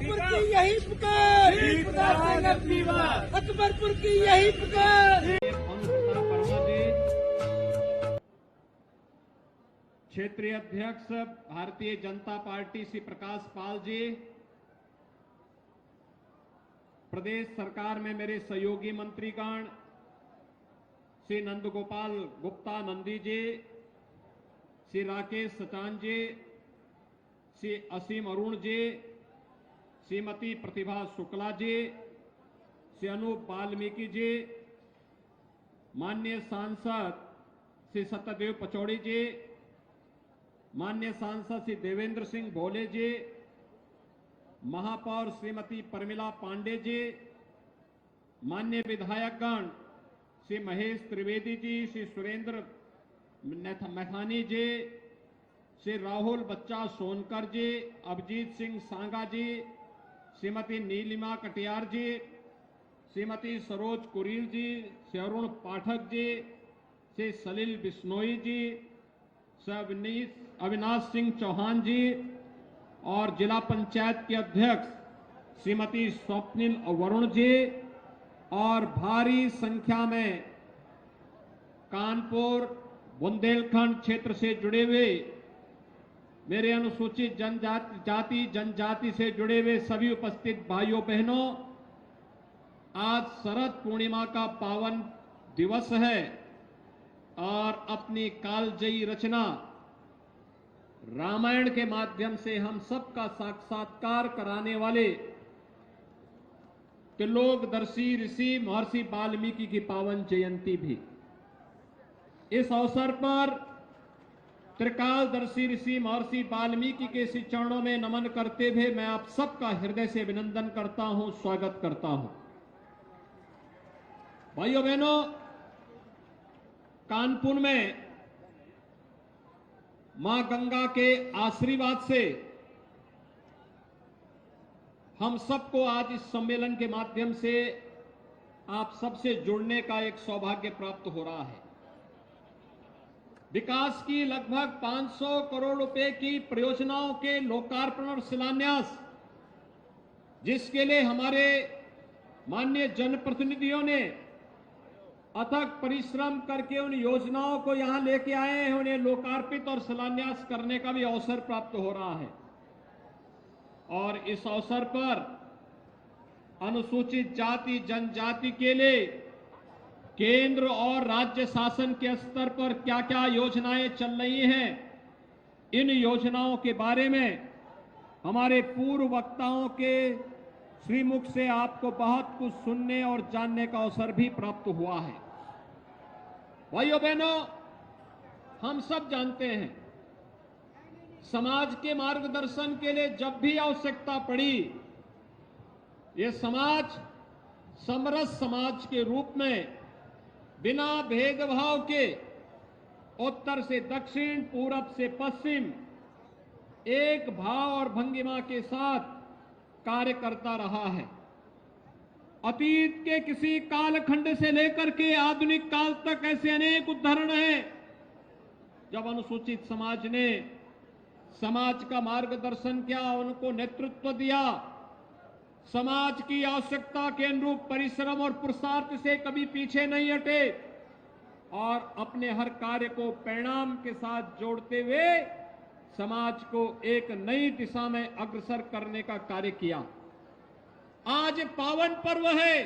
अकबरपुर की यही पुकार, अकबरपुर की यही पुकार। क्षेत्रीय अध्यक्ष भारतीय जनता पार्टी श्री प्रकाश पाल जी, प्रदेश सरकार में मेरे सहयोगी मंत्रीगण श्री नंदगोपाल गुप्ता नंदी जी, श्री राकेश सचान जी, श्री असीम अरुण जी, श्रीमती प्रतिभा शुक्ला जी, श्री अनूप वाल्मीकि जी, माननीय सांसद श्री सत्यदेव पचौड़ी जी, माननीय सांसद श्री देवेंद्र सिंह भोले जी, महापौर श्रीमती परमिला पांडे जी, माननीय विधायकगण श्री महेश त्रिवेदी जी, श्री सुरेंद्र मैथानी जी, श्री राहुल बच्चा सोनकर जी, अभिजीत सिंह सांगा जी, श्रीमती नीलिमा कटियार जी, श्रीमती सरोज कुरील जी, श्री अरुण पाठक जी, श्री सलील बिश्नोई जी, श्री अविनाश सिंह चौहान जी और जिला पंचायत के अध्यक्ष श्रीमती स्वप्निल वरुण जी और भारी संख्या में कानपुर बुंदेलखंड क्षेत्र से जुड़े हुए मेरे अनुसूचित जनजाति से जुड़े हुए सभी उपस्थित भाइयों बहनों, आज शरद पूर्णिमा का पावन दिवस है और अपनी कालजयी रचना रामायण के माध्यम से हम सबका साक्षात्कार कराने वाले त्रिलोकदर्शी ऋषि महर्षि वाल्मीकि की पावन जयंती भी। इस अवसर पर त्रिकालदर्शी ऋषि महर्षि वाल्मीकि के श्री चरणों में नमन करते हुए मैं आप सबका हृदय से अभिनंदन करता हूं, स्वागत करता हूं। भाइयों बहनों, कानपुर में मां गंगा के आशीर्वाद से हम सबको आज इस सम्मेलन के माध्यम से आप सबसे जुड़ने का एक सौभाग्य प्राप्त हो रहा है। विकास की लगभग 500 करोड़ रुपए की परियोजनाओं के लोकार्पण और शिलान्यास, जिसके लिए हमारे माननीय जनप्रतिनिधियों ने अथक परिश्रम करके उन योजनाओं को यहां लेके आए हैं, उन्हें लोकार्पित और शिलान्यास करने का भी अवसर प्राप्त हो रहा है। और इस अवसर पर अनुसूचित जाति जनजाति के लिए केंद्र और राज्य शासन के स्तर पर क्या क्या योजनाएं चल रही हैं, इन योजनाओं के बारे में हमारे पूर्व वक्ताओं के श्रीमुख से आपको बहुत कुछ सुनने और जानने का अवसर भी प्राप्त हुआ है। भाइयों बहनों, हम सब जानते हैं समाज के मार्गदर्शन के लिए जब भी आवश्यकता पड़ी, ये समाज समरस समाज के रूप में बिना भेदभाव के उत्तर से दक्षिण, पूरब से पश्चिम एक भाव और भंगिमा के साथ कार्य करता रहा है। अतीत के किसी कालखंड से लेकर के आधुनिक काल तक ऐसे अनेक उदाहरण हैं जब अनुसूचित समाज ने समाज का मार्गदर्शन किया, उनको नेतृत्व दिया, समाज की आवश्यकता के अनुरूप परिश्रम और पुरुषार्थ से कभी पीछे नहीं हटे और अपने हर कार्य को परिणाम के साथ जोड़ते हुए समाज को एक नई दिशा में अग्रसर करने का कार्य किया। आज पावन पर्व है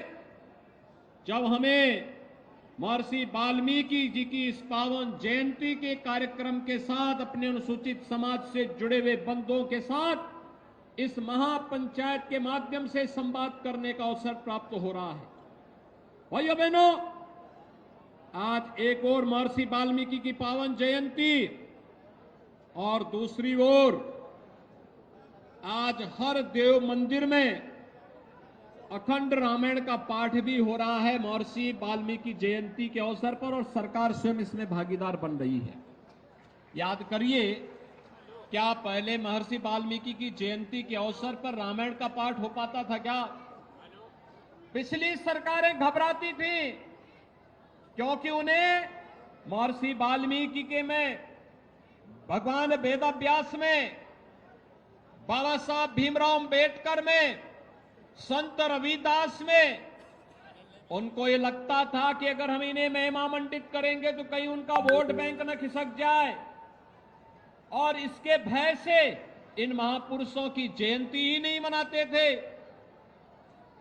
जब हमें महर्षि वाल्मीकि जी की इस पावन जयंती के कार्यक्रम के साथ अपने अनुसूचित समाज से जुड़े हुए बंधुओं के साथ इस महापंचायत के माध्यम से संवाद करने का अवसर प्राप्त हो रहा है। भाइयों बहनों, आज एक और महर्षि वाल्मीकि की पावन जयंती और दूसरी ओर आज हर देव मंदिर में अखंड रामायण का पाठ भी हो रहा है महर्षि वाल्मीकि जयंती के अवसर पर, और सरकार स्वयं इसमें भागीदार बन रही है। याद करिए, क्या पहले महर्षि वाल्मीकि की जयंती के अवसर पर रामायण का पाठ हो पाता था क्या? पिछली सरकारें घबराती थी क्योंकि उन्हें महर्षि वाल्मीकि के में भगवान वेदव्यास में बाबा साहब भीमराव अंबेडकर में, संत रविदास में, उनको ये लगता था कि अगर हम इन्हें महिमामंडित करेंगे तो कहीं उनका वोट बैंक न खिसक जाए, और इसके भय से इन महापुरुषों की जयंती ही नहीं मनाते थे,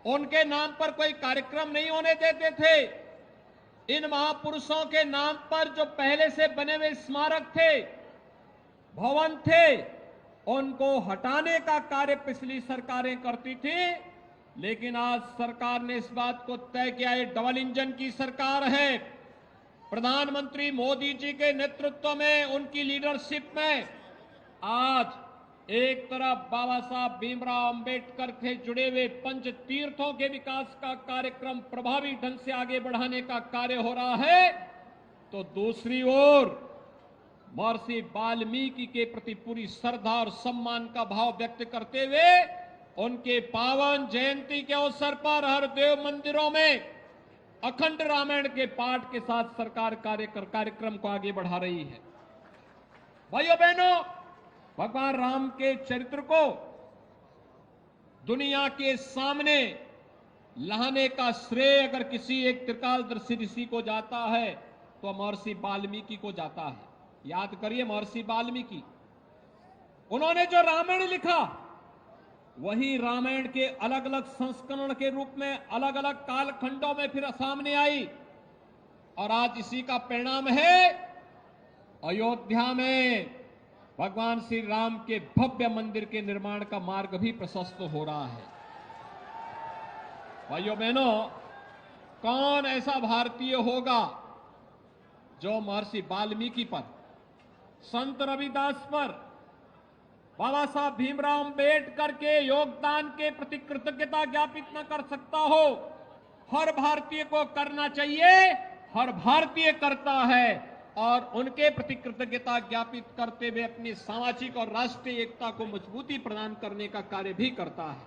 उनके नाम पर कोई कार्यक्रम नहीं होने देते थे। इन महापुरुषों के नाम पर जो पहले से बने हुए स्मारक थे, भवन थे, उनको हटाने का कार्य पिछली सरकारें करती थी। लेकिन आज सरकार ने इस बात को तय किया, ये डबल इंजन की सरकार है। प्रधानमंत्री मोदी जी के नेतृत्व में, उनकी लीडरशिप में आज एक तरफ बाबा साहब भीमराव अंबेडकर से जुड़े हुए पंच तीर्थों के विकास का कार्यक्रम प्रभावी ढंग से आगे बढ़ाने का कार्य हो रहा है, तो दूसरी ओर महर्षि वाल्मीकि के प्रति पूरी श्रद्धा और सम्मान का भाव व्यक्त करते हुए उनके पावन जयंती के अवसर पर हर देव मंदिरों में अखंड रामायण के पाठ के साथ सरकार कार्यक्रम को आगे बढ़ा रही है। भाइयों बहनों, भगवान राम के चरित्र को दुनिया के सामने लाने का श्रेय अगर किसी एक त्रिकालदर्शी ऋषि को जाता है तो महर्षि वाल्मीकि को जाता है। याद करिए, महर्षि वाल्मीकि, उन्होंने जो रामायण लिखा वही रामायण के अलग अलग संस्करण के रूप में अलग अलग कालखंडों में फिर सामने आई, और आज इसी का परिणाम है अयोध्या में भगवान श्री राम के भव्य मंदिर के निर्माण का मार्ग भी प्रशस्त हो रहा है। भाइयों बहनों, कौन ऐसा भारतीय होगा जो महर्षि वाल्मीकि पर, संत रविदास पर, बाबा साहब भीमराव अंबेडकर के योगदान के प्रति कृतज्ञता ज्ञापित न कर सकता हो? हर भारतीय को करना चाहिए, हर भारतीय करता है, और उनके प्रति कृतज्ञता ज्ञापित करते हुए अपनी सामाजिक और राष्ट्रीय एकता को मजबूती प्रदान करने का कार्य भी करता है।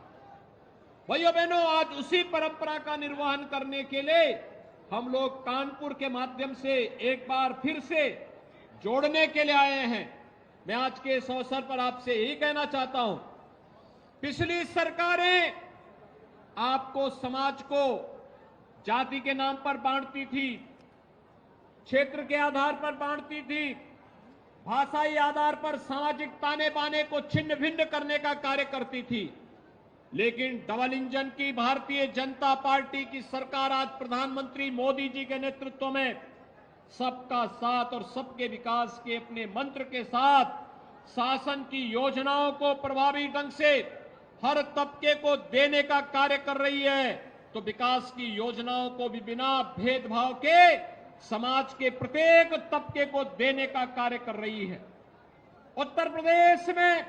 भाइयों बहनों, आज उसी परंपरा का निर्वहन करने के लिए हम लोग कानपुर के माध्यम से एक बार फिर से जोड़ने के लिए आए हैं। मैं आज के इस अवसर पर आपसे यही कहना चाहता हूं, पिछली सरकारें आपको, समाज को जाति के नाम पर बांटती थी, क्षेत्र के आधार पर बांटती थी, भाषाई आधार पर सामाजिक ताने बाने को छिन्न भिन्न करने का कार्य करती थी। लेकिन डबल इंजन की भारतीय जनता पार्टी की सरकार आज प्रधानमंत्री मोदी जी के नेतृत्व में सबका साथ और सबके विकास के अपने मंत्र के साथ शासन की योजनाओं को प्रभावी ढंग से हर तबके को देने का कार्य कर रही है। तो विकास की योजनाओं को भी बिना भेदभाव के समाज के प्रत्येक तबके को देने का कार्य कर रही है। उत्तर प्रदेश में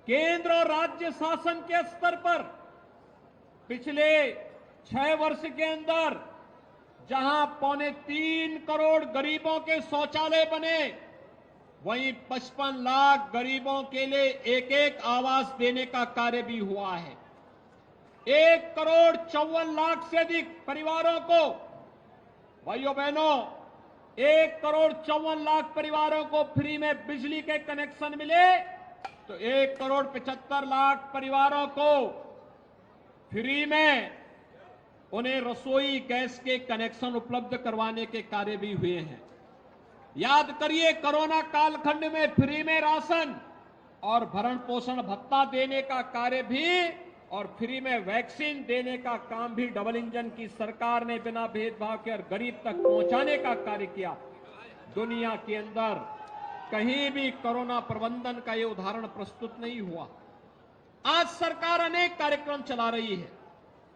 केंद्र और राज्य शासन के स्तर पर पिछले 6 वर्ष के अंदर जहां 3.25 करोड़ गरीबों के शौचालय बने, वहीं 55 लाख गरीबों के लिए एक एक आवास देने का कार्य भी हुआ है। 1,54,00,000 से अधिक परिवारों को, भाइयों बहनों, 1,54,00,000 परिवारों को फ्री में बिजली के कनेक्शन मिले, तो 1,75,00,000 परिवारों को फ्री में उन्हें रसोई गैस के कनेक्शन उपलब्ध करवाने के कार्य भी हुए हैं। याद करिए, कोरोना कालखंड में फ्री में राशन और भरण पोषण भत्ता देने का कार्य भी और फ्री में वैक्सीन देने का काम भी डबल इंजन की सरकार ने बिना भेदभाव के और गरीब तक पहुंचाने का कार्य किया। दुनिया के अंदर कहीं भी कोरोना प्रबंधन का ये उदाहरण प्रस्तुत नहीं हुआ। आज सरकार अनेक कार्यक्रम चला रही है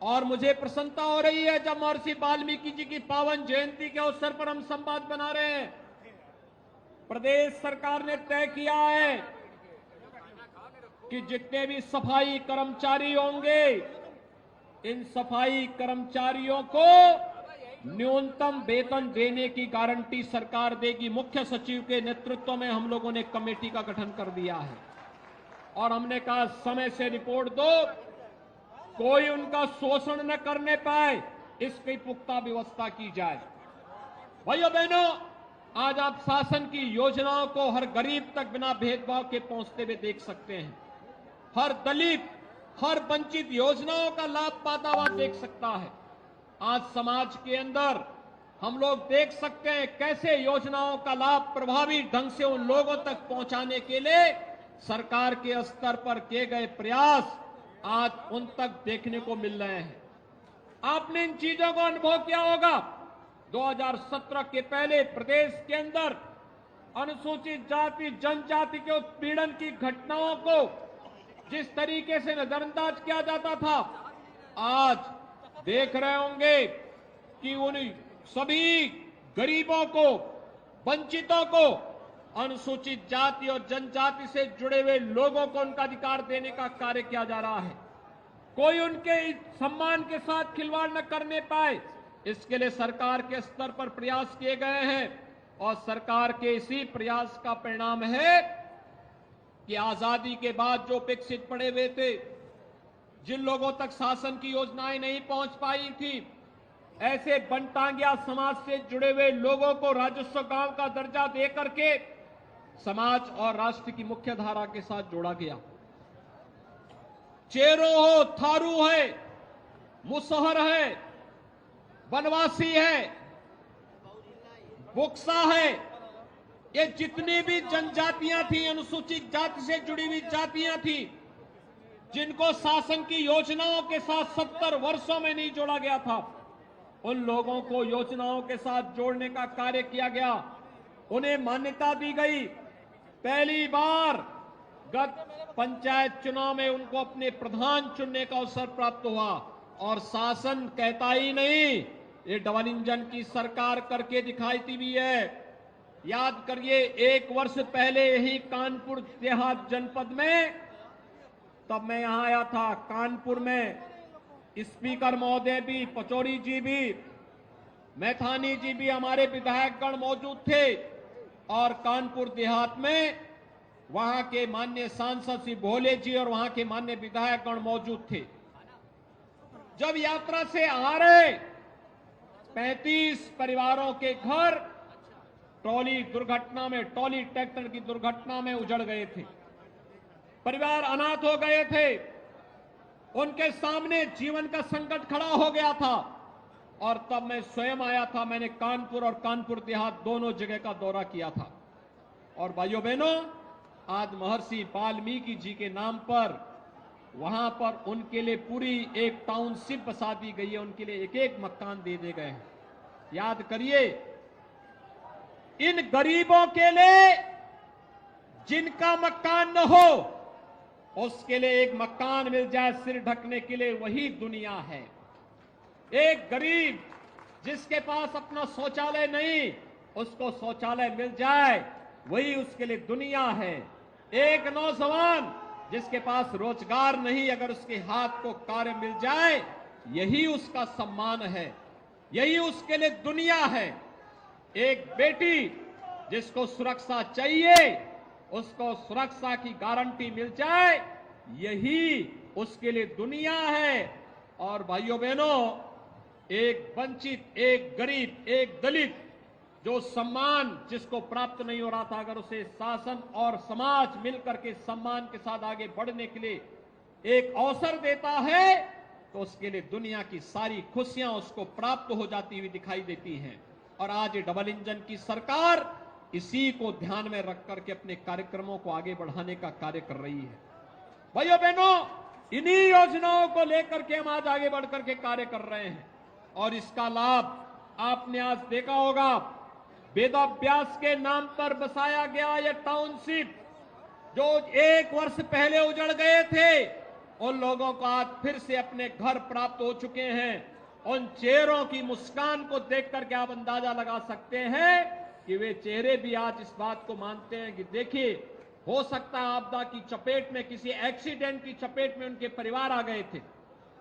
और मुझे प्रसन्नता हो रही है जब महर्षि वाल्मीकि जी की पावन जयंती के अवसर पर हम संवाद बना रहे हैं। प्रदेश सरकार ने तय किया है कि जितने भी सफाई कर्मचारी होंगे, इन सफाई कर्मचारियों को न्यूनतम वेतन देने की गारंटी सरकार देगी। मुख्य सचिव के नेतृत्व में हम लोगों ने कमेटी का गठन कर दिया है और हमने कहा समय से रिपोर्ट दो, कोई उनका शोषण न करने पाए, इसकी पुख्ता व्यवस्था की जाए। भाइयों बहनों, आज आप शासन की योजनाओं को हर गरीब तक बिना भेदभाव के पहुंचते हुए देख सकते हैं। हर दलित, हर वंचित योजनाओं का लाभ पाता हुआ देख सकता है। आज समाज के अंदर हम लोग देख सकते हैं कैसे योजनाओं का लाभ प्रभावी ढंग से उन लोगों तक पहुंचाने के लिए सरकार के स्तर पर किए गए प्रयास आज उन तक देखने को मिल रहे हैं। आपने इन चीजों को अनुभव किया होगा। 2017 के पहले प्रदेश के अंदर अनुसूचित जाति जनजाति के उत्पीड़न की घटनाओं को जिस तरीके से नजरअंदाज किया जाता था, आज देख रहे होंगे कि उन सभी गरीबों को, वंचितों को, अनुसूचित जाति और जनजाति से जुड़े हुए लोगों को उनका अधिकार देने का कार्य किया जा रहा है। कोई उनके सम्मान के साथ खिलवाड़ न करने पाए, इसके लिए सरकार के स्तर पर प्रयास किए गए हैं और सरकार के इसी प्रयास का परिणाम है कि आजादी के बाद जो विकसित पड़े हुए थे, जिन लोगों तक शासन की योजनाएं नहीं पहुंच पाई थी, ऐसे बनटांगिया समाज से जुड़े हुए लोगों को राजस्व गांव का दर्जा देकर के समाज और राष्ट्र की मुख्य धारा के साथ जोड़ा गया। चेरो हो, थारू है, मुसहर है, वनवासी है, बुक्सा है, ये जितनी भी जनजातियां थी, अनुसूचित जाति से जुड़ी हुई जातियां थी, जिनको शासन की योजनाओं के साथ 70 वर्षों में नहीं जोड़ा गया था, उन लोगों को योजनाओं के साथ जोड़ने का कार्य किया गया। उन्हें मान्यता दी गई। पहली बार गत पंचायत चुनाव में उनको अपने प्रधान चुनने का अवसर प्राप्त हुआ और शासन कहता ही नहीं, ये डबल इंजन की सरकार करके दिखाई भी है। याद करिए, 1 वर्ष पहले यही कानपुर देहात जनपद में, तब मैं यहां आया था, कानपुर में स्पीकर महोदय भी, पचौरी जी भी, मैथानी जी भी, हमारे विधायकगण मौजूद थे और कानपुर देहात में वहां के माननीय सांसद श्री भोले जी और वहां के माननीय विधायकगण मौजूद थे। जब यात्रा से आ रहे 35 परिवारों के घर ट्रॉली दुर्घटना में, ट्रॉली ट्रैक्टर की दुर्घटना में उजड़ गए थे। परिवार अनाथ हो गए थे। उनके सामने जीवन का संकट खड़ा हो गया था और तब मैं स्वयं आया था। मैंने कानपुर और कानपुर देहात दोनों जगह का दौरा किया था। और भाइयों बहनों, आज महर्षि वाल्मीकि जी के नाम पर वहां पर उनके लिए पूरी एक टाउनशिप बसा दी गई है। उनके लिए एक एक मकान दे दिए गए हैं। याद करिए, इन गरीबों के लिए जिनका मकान न हो, उसके लिए एक मकान मिल जाए सिर ढकने के लिए, वही दुनिया है। एक गरीब जिसके पास अपना शौचालय नहीं, उसको शौचालय मिल जाए, वही उसके लिए दुनिया है। एक नौजवान जिसके पास रोजगार नहीं, अगर उसके हाथ को कार्य मिल जाए, यही उसका सम्मान है, यही उसके लिए दुनिया है। एक बेटी जिसको सुरक्षा चाहिए, उसको सुरक्षा की गारंटी मिल जाए, यही उसके लिए दुनिया है। और भाइयों बहनों, एक वंचित, एक गरीब, एक दलित जो सम्मान जिसको प्राप्त नहीं हो रहा था, अगर उसे शासन और समाज मिलकर के सम्मान के साथ आगे बढ़ने के लिए एक अवसर देता है, तो उसके लिए दुनिया की सारी खुशियां उसको प्राप्त हो जाती हुई दिखाई देती हैं। और आज ये डबल इंजन की सरकार इसी को ध्यान में रख करके अपने कार्यक्रमों को आगे बढ़ाने का कार्य कर रही है। भाइयों बहनों, इन्हीं योजनाओं को लेकर के हम आज आगे बढ़कर के कार्य कर रहे हैं। और इसका लाभ आपने आज देखा होगा। वेदाभ्यास के नाम पर बसाया गया यह टाउनशिप, जो 1 वर्ष पहले उजड़ गए थे, उन लोगों को आज फिर से अपने घर प्राप्त हो चुके हैं। उन चेहरों की मुस्कान को देख करके आप अंदाजा लगा सकते हैं कि वे चेहरे भी आज इस बात को मानते हैं कि देखिए, हो सकता है आपदा की चपेट में, किसी एक्सीडेंट की चपेट में उनके परिवार आ गए थे,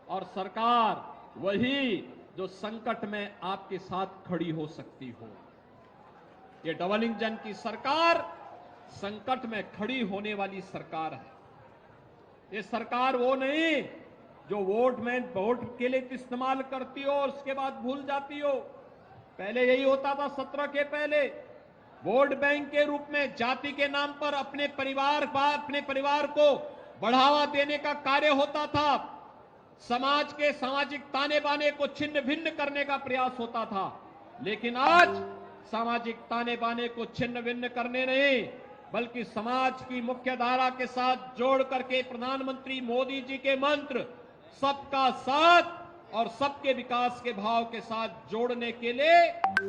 और सरकार वही जो संकट में आपके साथ खड़ी हो सकती हो। ये डबल इंजन की सरकार संकट में खड़ी होने वाली सरकार है। ये सरकार वो नहीं जो वोट के लिए इस्तेमाल करती हो और उसके बाद भूल जाती हो। पहले यही होता था। 17 के पहले वोट बैंक के रूप में जाति के नाम पर अपने परिवार को बढ़ावा देने का कार्य होता था। समाज के सामाजिक ताने बाने को छिन्न भिन्न करने का प्रयास होता था। लेकिन आज सामाजिक ताने बाने को छिन्न भिन्न करने नहीं, बल्कि समाज की मुख्य धारा के साथ जोड़ करके प्रधानमंत्री मोदी जी के मंत्र सबका साथ और सबके विकास के भाव के साथ जोड़ने के लिए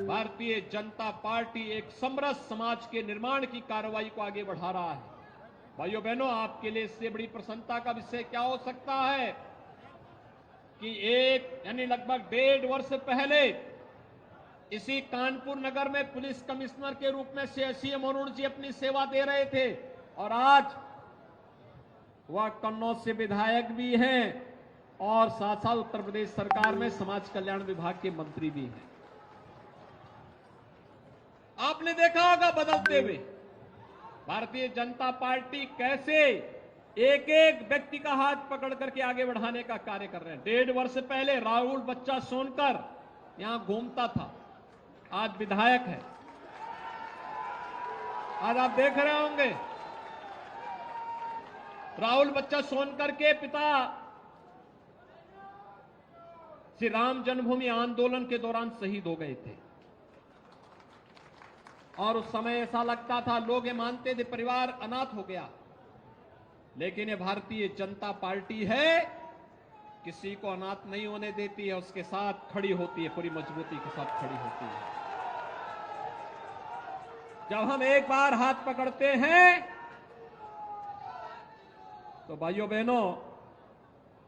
भारतीय जनता पार्टी एक समरस समाज के निर्माण की कार्रवाई को आगे बढ़ा रहा है। भाइयों बहनों, आपके लिए इससे बड़ी प्रसन्नता का विषय क्या हो सकता है कि लगभग 1.5 वर्ष पहले इसी कानपुर नगर में पुलिस कमिश्नर के रूप में सीएम अरुण जी अपनी सेवा दे रहे थे और आज वह कन्नौज से विधायक भी हैं और साथ साथ उत्तर प्रदेश सरकार में समाज कल्याण विभाग के मंत्री भी हैं। आपने देखा होगा बदलते हुए भारतीय जनता पार्टी कैसे एक एक व्यक्ति का हाथ पकड़ करके आगे बढ़ाने का कार्य कर रहे हैं। 1.5 वर्ष पहले राहुल बच्चा सोनकर यहां घूमता था, आज विधायक है। आज आप देख रहे होंगे राहुल बच्चा सोनकर के पिता श्री राम जन्मभूमि आंदोलन के दौरान शहीद हो गए थे और उस समय ऐसा लगता था, लोग ये मानते थे परिवार अनाथ हो गया। लेकिन ये भारतीय जनता पार्टी है, किसी को अनाथ नहीं होने देती है, उसके साथ खड़ी होती है, पूरी मजबूती के साथ खड़ी होती है। जब हम एक बार हाथ पकड़ते हैं तो भाइयों बहनों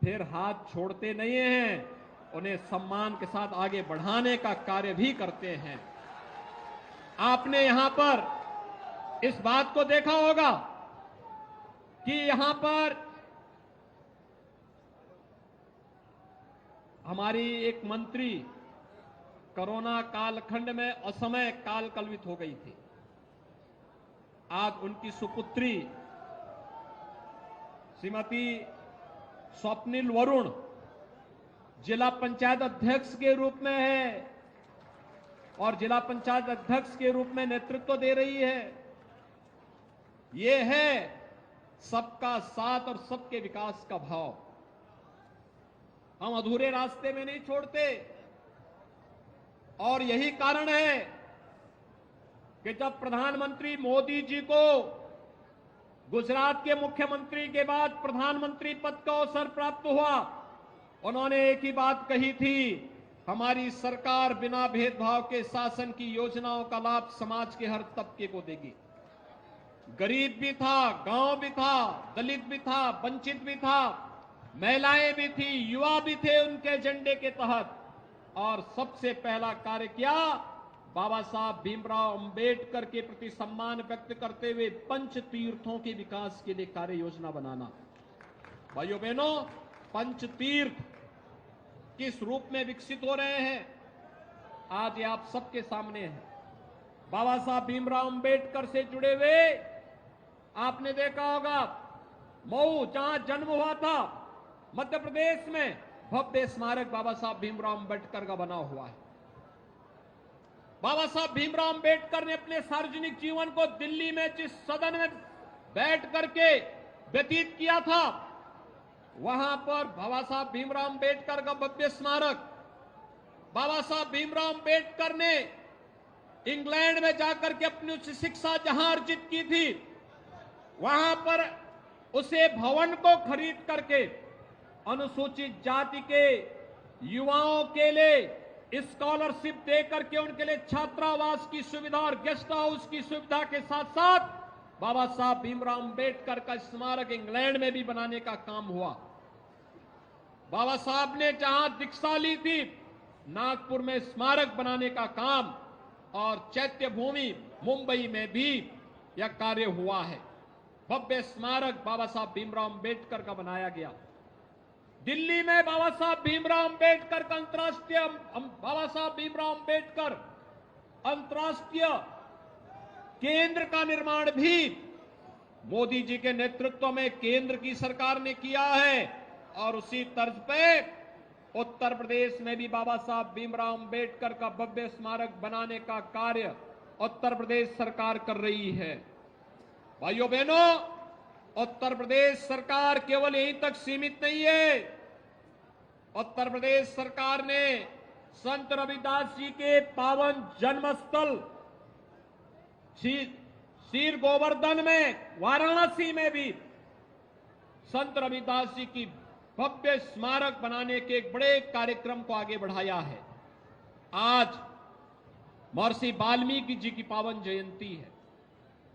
फिर हाथ छोड़ते नहीं हैं, उन्हें सम्मान के साथ आगे बढ़ाने का कार्य भी करते हैं। आपने यहां पर इस बात को देखा होगा कि यहां पर हमारी एक मंत्री कोरोना कालखंड में असमय काल कलवित हो गई थी। आज उनकी सुपुत्री श्रीमती स्वप्निल वरुण जिला पंचायत अध्यक्ष के रूप में है और जिला पंचायत अध्यक्ष के रूप में नेतृत्व दे रही है। यह है सबका साथ और सबके विकास का भाव। हम अधूरे रास्ते में नहीं छोड़ते और यही कारण है कि जब प्रधानमंत्री मोदी जी को गुजरात के मुख्यमंत्री के बाद प्रधानमंत्री पद का अवसर प्राप्त हुआ, उन्होंने एक ही बात कही थी, हमारी सरकार बिना भेदभाव के शासन की योजनाओं का लाभ समाज के हर तबके को देगी। गरीब भी था, गांव भी था, दलित भी था, वंचित भी था, महिलाएं भी थी, युवा भी थे उनके एजेंडे के तहत। और सबसे पहला कार्य किया, बाबा साहब भीमराव अंबेडकर के प्रति सम्मान व्यक्त करते हुए पंच तीर्थों के विकास के लिए कार्य योजना बनाना। भाइयों बहनों, पंच तीर्थ किस रूप में विकसित हो रहे हैं आज ये आप सबके सामने है। बाबा साहब भीमराव अंबेडकर से जुड़े हुए आपने देखा होगा मऊ जहां जन्म हुआ था मध्य प्रदेश में, भव्य स्मारक बाबा साहब भीमराव अंबेडकर का बना हुआ है। बाबा साहब भीमराव अंबेडकर ने अपने सार्वजनिक जीवन को दिल्ली में जिस सदन में बैठ करके व्यतीत किया था, वहां पर बाबा साहब भीमराव अंबेडकर का भव्य स्मारक, बाबा साहब भीमराव अंबेडकर ने इंग्लैंड में जाकर के अपनी उच्च शिक्षा जहां अर्जित की थी, वहां पर उसे भवन को खरीद करके अनुसूचित जाति के युवाओं के लिए स्कॉलरशिप दे करके उनके लिए छात्रावास की सुविधा और गेस्ट हाउस की सुविधा के साथ साथ बाबा साहब भीमराव अंबेडकर का स्मारक इंग्लैंड में भी बनाने का काम हुआ। बाबा साहब ने जहां दीक्षा ली थी, नागपुर में स्मारक बनाने का काम और चैत्य भूमि मुंबई में भी यह कार्य हुआ है। भव्य स्मारक बाबा साहब भीमराव अंबेडकर का बनाया गया। दिल्ली में बाबा साहब भीमराव अंबेडकर का बाबा साहब भीमराव अंबेडकर अंतर्राष्ट्रीय केंद्र का निर्माण भी मोदी जी के नेतृत्व में केंद्र की सरकार ने किया है और उसी तर्ज पे उत्तर प्रदेश में भी बाबा साहब भीमराव अंबेडकर का भव्य स्मारक बनाने का कार्य उत्तर प्रदेश सरकार कर रही है। भाइयों बहनों, उत्तर प्रदेश सरकार केवल यहीं तक सीमित नहीं है। उत्तर प्रदेश सरकार ने संत रविदास जी के पावन जन्मस्थल शीर गोवर्धन में, वाराणसी में भी संत रविदास जी की भव्य स्मारक बनाने के एक बड़े कार्यक्रम को आगे बढ़ाया है। आज महर्षि वाल्मीकि जी की पावन जयंती है।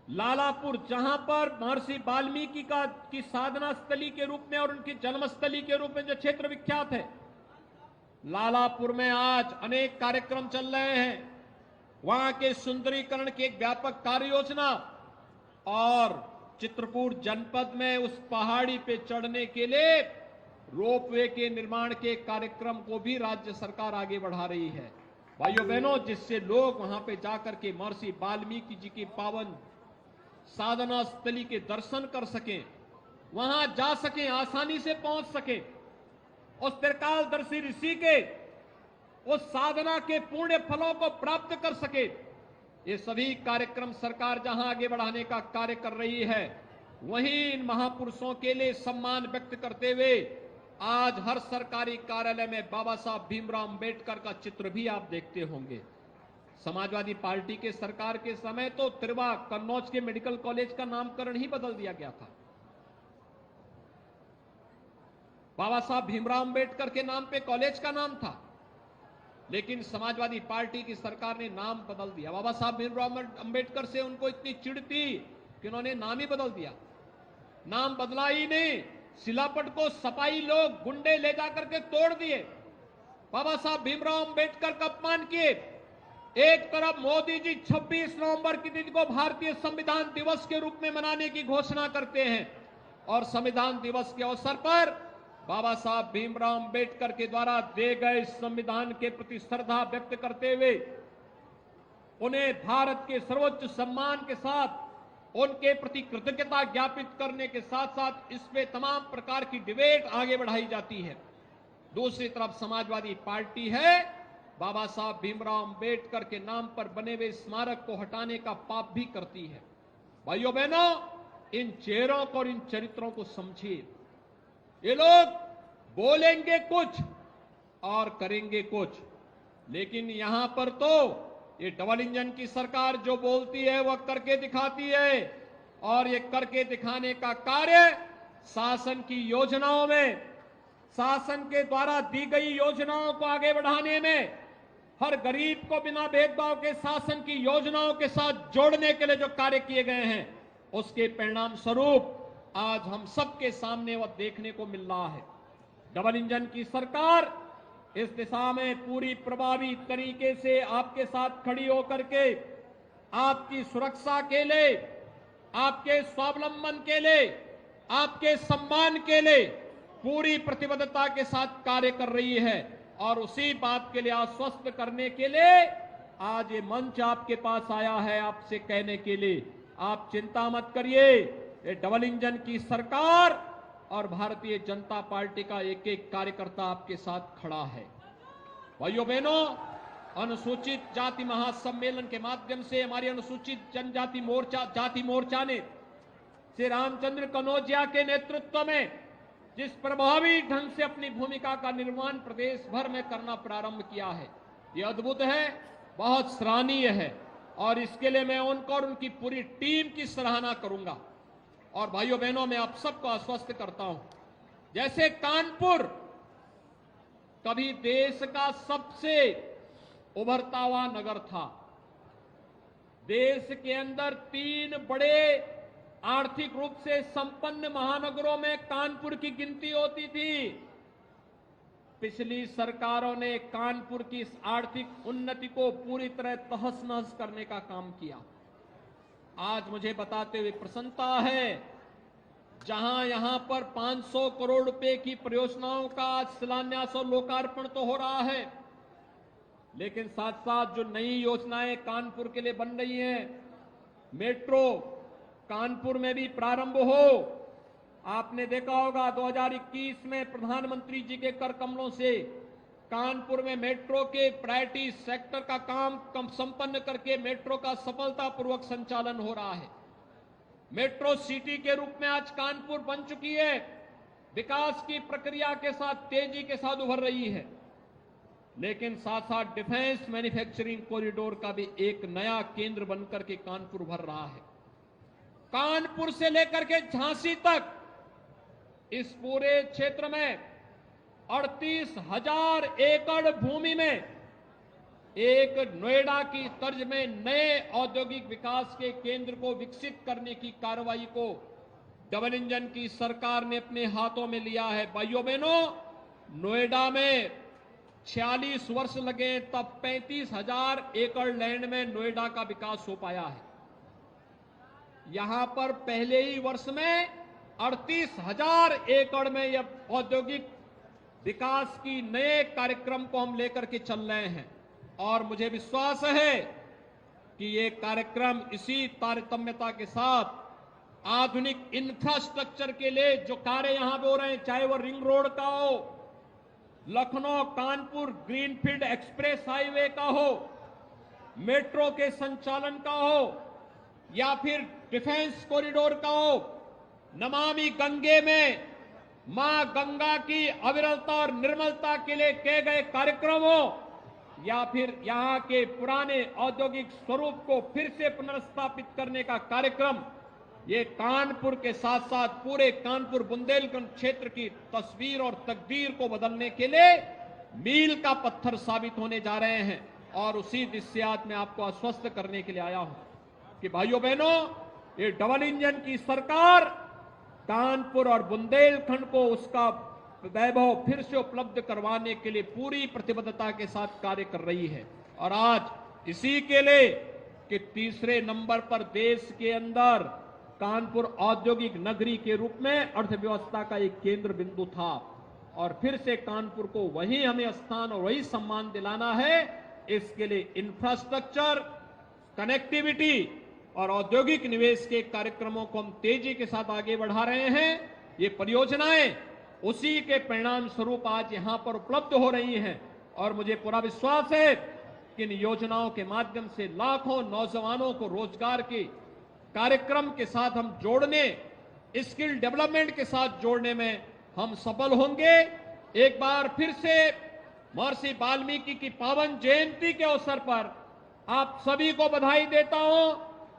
लालापुर, जहां पर महर्षि वाल्मीकि की साधना स्थली के रूप में और उनकी जन्मस्थली के रूप में जो क्षेत्र विख्यात है, लालापुर में आज अनेक कार्यक्रम चल रहे हैं। वहां के सुंदरीकरण की एक व्यापक कार्य योजना और चित्रकूट जनपद में उस पहाड़ी पे चढ़ने के लिए रोपवे के निर्माण के कार्यक्रम को भी राज्य सरकार आगे बढ़ा रही है। भाइयों बहनों, जिससे लोग वहां पे जाकर के महर्षि वाल्मीकि जी की पावन साधना स्थली के दर्शन कर सकें, वहां जा सकें, आसानी से पहुंच सकें, उस त्रिकालदर्शी ऋषि के उस साधना के पुण्य फलों को प्राप्त कर सके। ये सभी कार्यक्रम सरकार जहां आगे बढ़ाने का कार्य कर रही है, वहीं इन महापुरुषों के लिए सम्मान व्यक्त करते हुए आज हर सरकारी कार्यालय में बाबा साहब भीमराव अंबेडकर का चित्र भी आप देखते होंगे। समाजवादी पार्टी के सरकार के समय तो तिरवा कन्नौज के मेडिकल कॉलेज का नामकरण ही बदल दिया गया था। बाबा साहब भीमराव अंबेडकर के नाम पे कॉलेज का नाम था, लेकिन समाजवादी पार्टी की सरकार ने नाम बदल दिया। बाबा साहब भीमराव अंबेडकर से उनको इतनी चिढ़ थी कि उन्होंने नाम ही बदल दिया। नाम बदला ही नहीं, शिलापट को सपाई लोग गुंडे ले जाकर के तोड़ दिए। बाबा साहब भीमराव अंबेडकर का अपमान किए। एक तरफ मोदी जी 26 नवंबर की दिन को भारतीय संविधान दिवस के रूप में मनाने की घोषणा करते हैं और संविधान दिवस के अवसर पर बाबा साहब भीमराव अंबेडकर के द्वारा दिए गए संविधान के प्रति श्रद्धा व्यक्त करते हुए उन्हें भारत के सर्वोच्च सम्मान के साथ उनके प्रति कृतज्ञता ज्ञापित करने के साथ साथ इसमें तमाम प्रकार की डिबेट आगे बढ़ाई जाती है। दूसरी तरफ समाजवादी पार्टी है, बाबा साहब भीमराव अंबेडकर के नाम पर बने हुए स्मारक को हटाने का पाप भी करती है। भाइयों बहनों, इन चेहरों को और इन चरित्रों को समझिए। ये लोग बोलेंगे कुछ और करेंगे कुछ, लेकिन यहां पर तो ये डबल इंजन की सरकार जो बोलती है वह करके दिखाती है और ये करके दिखाने का कार्य शासन की योजनाओं में, शासन के द्वारा दी गई योजनाओं को आगे बढ़ाने में, हर गरीब को बिना भेदभाव के शासन की योजनाओं के साथ जोड़ने के लिए जो कार्य किए गए हैं, उसके परिणाम स्वरूप आज हम सबके सामने वह देखने को मिल रहा है। डबल इंजन की सरकार इस दिशा में पूरी प्रभावी तरीके से आपके साथ खड़ी होकर के आपकी सुरक्षा के लिए, आपके स्वावलंबन के लिए, आपके सम्मान के लिए पूरी प्रतिबद्धता के साथ कार्य कर रही है और उसी बात के लिए आश्वस्त करने के लिए आज ये मंच आपके पास आया है आपसे कहने के लिए, आप चिंता मत करिए। ये डबल इंजन की सरकार और भारतीय जनता पार्टी का एक एक कार्यकर्ता आपके साथ खड़ा है। भाइयों बहनों, अनुसूचित जाति महासम्मेलन के माध्यम से हमारी अनुसूचित जनजाति मोर्चा ने श्री रामचंद्र कनौजिया के नेतृत्व में जिस प्रभावी ढंग से अपनी भूमिका का निर्वहन प्रदेश भर में करना प्रारंभ किया है, ये अद्भुत है, बहुत सराहनीय है और इसके लिए मैं उनको और उनकी पूरी टीम की सराहना करूंगा। और भाइयों बहनों, मैं आप सबको आश्वस्त करता हूं, जैसे कानपुर कभी देश का सबसे उभरता हुआ नगर था, देश के अंदर 3 बड़े आर्थिक रूप से संपन्न महानगरों में कानपुर की गिनती होती थी। पिछली सरकारों ने कानपुर की इस आर्थिक उन्नति को पूरी तरह तहस नहस करने का काम किया। आज मुझे बताते हुए प्रसन्नता है, जहां यहां पर 500 करोड़ रुपए की परियोजनाओं का शिलान्यास और लोकार्पण तो हो रहा है, लेकिन साथ साथ जो नई योजनाएं कानपुर के लिए बन रही हैं, मेट्रो कानपुर में भी प्रारंभ हो। आपने देखा होगा 2021 में प्रधानमंत्री जी के कर कमलों से कानपुर में मेट्रो के प्रायोरिटी सेक्टर का काम संपन्न करके मेट्रो का सफलतापूर्वक संचालन हो रहा है। मेट्रो सिटी के रूप में आज कानपुर बन चुकी है, विकास की प्रक्रिया के साथ तेजी के साथ उभर रही है। लेकिन साथ साथ डिफेंस मैन्युफैक्चरिंग कॉरिडोर का भी एक नया केंद्र बनकर के कानपुर उभर रहा है। कानपुर से लेकर के झांसी तक इस पूरे क्षेत्र में 38,000 एकड़ भूमि में एक नोएडा की तर्ज में नए औद्योगिक विकास के केंद्र को विकसित करने की कार्रवाई को डबल इंजन की सरकार ने अपने हाथों में लिया है। भाइयों बहनों, नोएडा में 46 वर्ष लगे तब 35,000 एकड़ लैंड में नोएडा का विकास हो पाया है। यहां पर पहले ही वर्ष में 38,000 एकड़ में यह औद्योगिक विकास की नए कार्यक्रम को हम लेकर के चल रहे हैं और मुझे विश्वास है कि ये कार्यक्रम इसी तारतम्यता के साथ आधुनिक इंफ्रास्ट्रक्चर के लिए जो कार्य यहां पे हो रहे हैं, चाहे वो रिंग रोड का हो, Lucknow Kanpur greenfield express highway का हो, मेट्रो के संचालन का हो या फिर डिफेंस कॉरिडोर का हो, नमामि गंगे में मां गंगा की अविरलता और निर्मलता के लिए किए गए कार्यक्रम हो या फिर यहां के पुराने औद्योगिक स्वरूप को फिर से पुनर्स्थापित करने का कार्यक्रम, ये कानपुर के साथ साथ पूरे कानपुर बुंदेलखंड क्षेत्र की तस्वीर और तकदीर को बदलने के लिए मील का पत्थर साबित होने जा रहे हैं। और उसी दृश्य आज मैं आपको आश्वस्त करने के लिए आया हूं कि भाइयों बहनों, ये डबल इंजन की सरकार कानपुर और बुंदेलखंड को उसका वैभव फिर से उपलब्ध करवाने के लिए पूरी प्रतिबद्धता के साथ कार्य कर रही है। और आज इसी के लिए कि तीसरे नंबर पर देश के अंदर कानपुर औद्योगिक नगरी के रूप में अर्थव्यवस्था का एक केंद्र बिंदु था और फिर से कानपुर को वही हमें स्थान और वही सम्मान दिलाना है। इसके लिए इंफ्रास्ट्रक्चर, कनेक्टिविटी और औद्योगिक निवेश के कार्यक्रमों को हम तेजी के साथ आगे बढ़ा रहे हैं। ये परियोजनाएं उसी के परिणाम स्वरूप आज यहां पर उपलब्ध हो रही हैं और मुझे पूरा विश्वास है कि इन योजनाओं के माध्यम से लाखों नौजवानों को रोजगार के कार्यक्रम के साथ हम जोड़ने, स्किल डेवलपमेंट के साथ जोड़ने में हम सफल होंगे। एक बार फिर से महर्षि वाल्मीकि की पावन जयंती के अवसर पर आप सभी को बधाई देता हूं।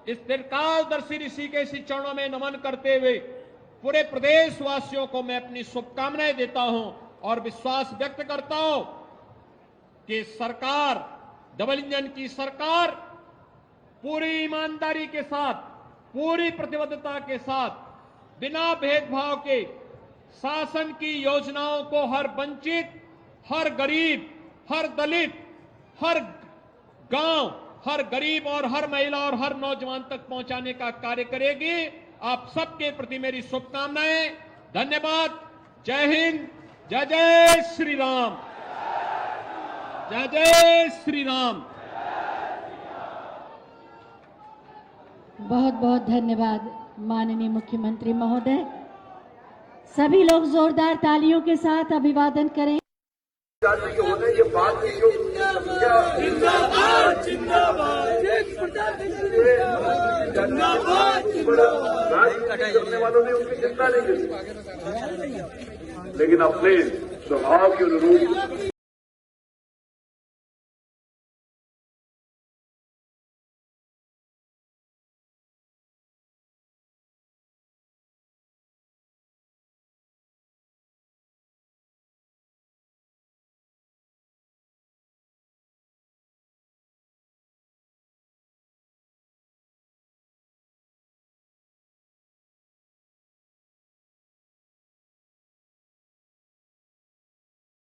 इस दीर्घकालदर्शी ऋषि के इसी चरणों में नमन करते हुए पूरे प्रदेशवासियों को मैं अपनी शुभकामनाएं देता हूं और विश्वास व्यक्त करता हूं कि सरकार, डबल इंजन की सरकार पूरी ईमानदारी के साथ, पूरी प्रतिबद्धता के साथ, बिना भेदभाव के शासन की योजनाओं को हर वंचित, हर गरीब, हर दलित, हर गांव, हर गरीब और हर महिला और हर नौजवान तक पहुंचाने का कार्य करेगी। आप सबके प्रति मेरी शुभकामनाएं। धन्यवाद। जय हिंद। जय जय श्री राम। जय जय श्री राम। बहुत बहुत धन्यवाद माननीय मुख्यमंत्री महोदय। सभी लोग जोरदार तालियों के साथ अभिवादन करें। जिंदाबाद जिंदाबाद जिंदाबाद करने वालों ने उनकी चिंता नहीं की, लेकिन अपने स्वभाव के अनुरूप